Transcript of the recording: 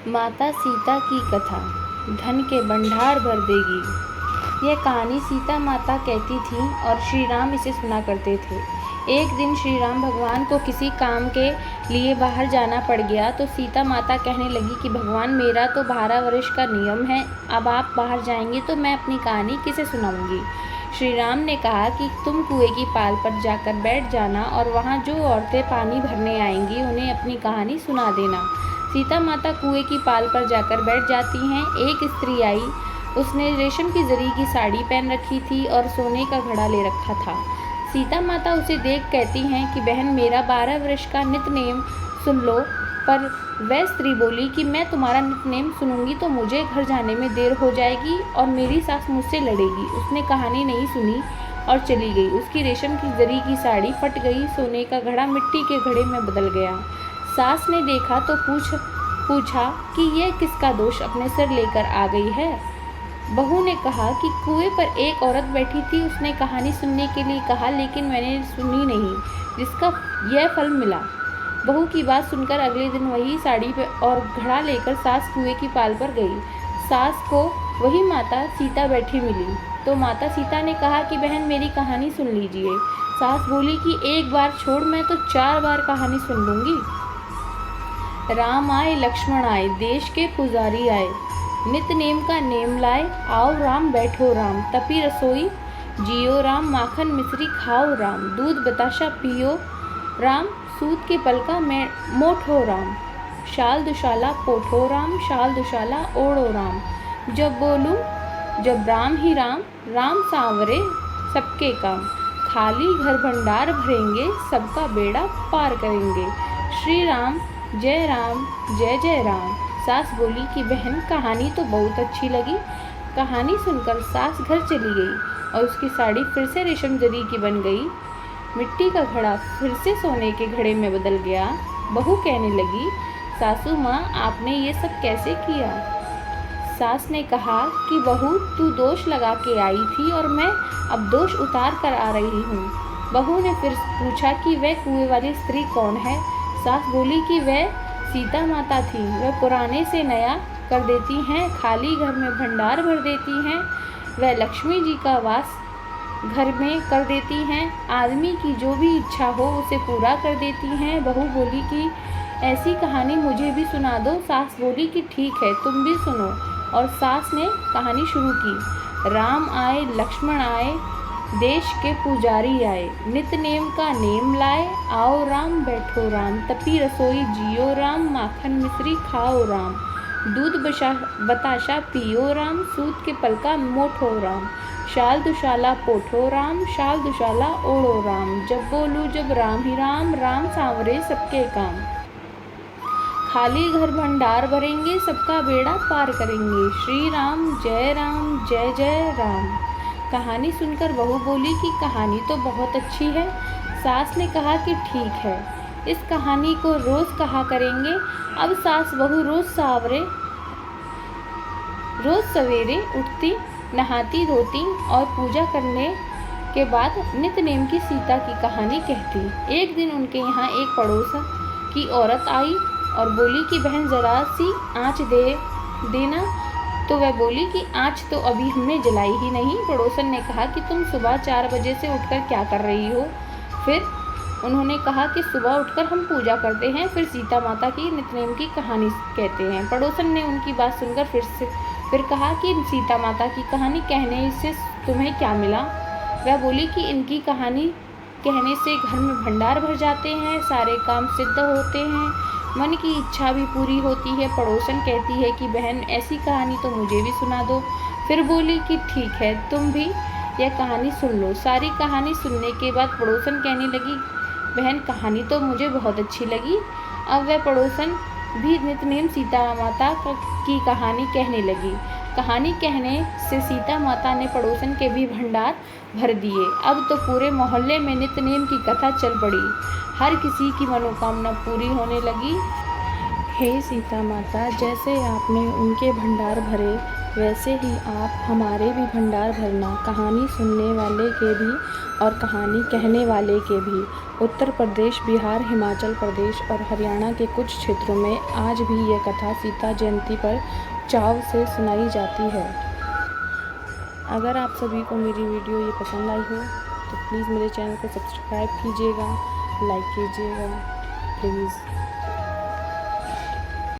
माता सीता की कथा धन के भंडार भर देगी। यह कहानी सीता माता कहती थीं और श्री राम इसे सुना करते थे। एक दिन श्री राम भगवान को किसी काम के लिए बाहर जाना पड़ गया तो सीता माता कहने लगी कि भगवान, मेरा तो 12 वर्ष का नियम है, अब आप बाहर जाएंगे तो मैं अपनी कहानी किसे सुनाऊंगी। श्री राम ने कहा कि तुम कुएं की पाल पर जाकर बैठ जाना और वहाँ जो औरतें पानी भरने आएंगी उन्हें अपनी कहानी सुना देना। सीता माता कुएं की पाल पर जाकर बैठ जाती हैं। एक स्त्री आई, उसने रेशम की जरी की साड़ी पहन रखी थी और सोने का घड़ा ले रखा था। सीता माता उसे देख कहती हैं कि बहन, मेरा 12 वर्ष का नित्यनेम सुन लो। पर वह स्त्री बोली कि मैं तुम्हारा नित्यनेम सुनूंगी तो मुझे घर जाने में देर हो जाएगी और मेरी सास मुझसे लड़ेगी। उसने कहानी नहीं सुनी और चली गई। उसकी रेशम की जरी की साड़ी फट गई, सोने का घड़ा मिट्टी के घड़े में बदल गया। सास ने देखा तो पूछा कि यह किसका दोष अपने सिर लेकर आ गई है। बहू ने कहा कि कुएं पर एक औरत बैठी थी, उसने कहानी सुनने के लिए कहा लेकिन मैंने सुनी नहीं, जिसका यह फल मिला। बहू की बात सुनकर अगले दिन वही साड़ी और घड़ा लेकर सास कुएं की पाल पर गई। सास को वही माता सीता बैठी मिली तो माता सीता ने कहा कि बहन, मेरी कहानी सुन लीजिए। सास बोली कि एक बार छोड़, मैं तो 4 बार कहानी सुन लूँगी। राम आए लक्ष्मण आए, देश के पुजारी आए, नित नेम का नेम लाए, आओ राम बैठो राम, तपी रसोई जियो राम, माखन मिश्री खाओ राम, दूध बताशा पियो राम, सूत के पलका में मोठो राम, शाल दुशाला पोठो राम, शाल दुशाला ओढ़ो राम। जब बोलूं जब राम ही राम, राम सांवरे सबके काम, खाली घर भंडार भरेंगे, सबका बेड़ा पार करेंगे। श्री राम जय राम जय जय राम। सास बोली कि बहन, कहानी तो बहुत अच्छी लगी। कहानी सुनकर सास घर चली गई और उसकी साड़ी फिर से रेशम जरी की बन गई। मिट्टी का घड़ा फिर से सोने के घड़े में बदल गया। बहू कहने लगी, सासू माँ, आपने ये सब कैसे किया। सास ने कहा कि बहू, तू दोष लगा के आई थी और मैं अब दोष उतार कर आ रही हूँ। बहू ने फिर पूछा कि वह कुएं वाली स्त्री कौन है। सास बोली कि वह सीता माता थी, वह पुराने से नया कर देती हैं, खाली घर में भंडार भर देती हैं, वह लक्ष्मी जी का वास घर में कर देती हैं, आदमी की जो भी इच्छा हो उसे पूरा कर देती हैं। बहू बोली कि ऐसी कहानी मुझे भी सुना दो। सास बोली कि ठीक है, तुम भी सुनो। और सास ने कहानी शुरू की। राम आए लक्ष्मण आए, देश के पुजारी आए, नित नेम का नेम लाए, आओ राम बैठो राम, तपी रसोई जियो राम, माखन मिश्री खाओ राम, दूध बताशा पियो राम, सूत के पलका मोठो राम, शाल दुशाला पोठो राम, शाल दुशाला ओढ़ो राम। जब बोलूं जब राम ही राम, राम सांवरे सबके काम, खाली घर भंडार भरेंगे, सबका बेड़ा पार करेंगे। श्री राम जय जय राम। कहानी सुनकर बहू बोली कि कहानी तो बहुत अच्छी है। सास ने कहा कि ठीक है, इस कहानी को रोज़ कहा करेंगे। अब सास बहू रोज़ सवेरे उठती, नहाती धोती और पूजा करने के बाद नित्य नेम की सीता की कहानी कहती। एक दिन उनके यहाँ एक पड़ोस की औरत आई और बोली कि बहन, ज़रा सी आँच दे देना। तो वह बोली कि आँच तो अभी हमने जलाई ही नहीं। पड़ोसन ने कहा कि तुम सुबह 4 बजे से उठकर क्या कर रही हो। फिर उन्होंने कहा कि सुबह उठकर हम पूजा करते हैं, फिर सीता माता की नित्यनेम की कहानी कहते हैं। पड़ोसन ने उनकी बात सुनकर फिर कहा कि सीता माता की कहानी कहने से तुम्हें क्या मिला। वह बोली कि इनकी कहानी कहने से घर में भंडार भर जाते हैं, सारे काम सिद्ध होते हैं, मन की इच्छा भी पूरी होती है। पड़ोसन कहती है कि बहन, ऐसी कहानी तो मुझे भी सुना दो। फिर बोली कि ठीक है, तुम भी यह कहानी सुन लो। सारी कहानी सुनने के बाद पड़ोसन कहने लगी, बहन, कहानी तो मुझे बहुत अच्छी लगी। अब वह पड़ोसन भी नित्यनेम सीता माता की कहानी कहने लगी। कहानी कहने से सीता माता ने पड़ोसन के भी भंडार भर दिए। अब तो पूरे मोहल्ले में नित्यनेम की कथा चल पड़ी। हर किसी की मनोकामना पूरी होने लगी। हे सीता माता, जैसे आपने उनके भंडार भरे वैसे ही आप हमारे भी भंडार भरना, कहानी सुनने वाले के भी और कहानी कहने वाले के भी। उत्तर प्रदेश, बिहार, हिमाचल प्रदेश और हरियाणा के कुछ क्षेत्रों में आज भी ये कथा सीता जयंती पर चाव से सुनाई जाती है। अगर आप सभी को मेरी वीडियो ये पसंद आई हो तो प्लीज़ मेरे चैनल को सब्सक्राइब कीजिएगा, लाइक कीजिएगा प्लीज़।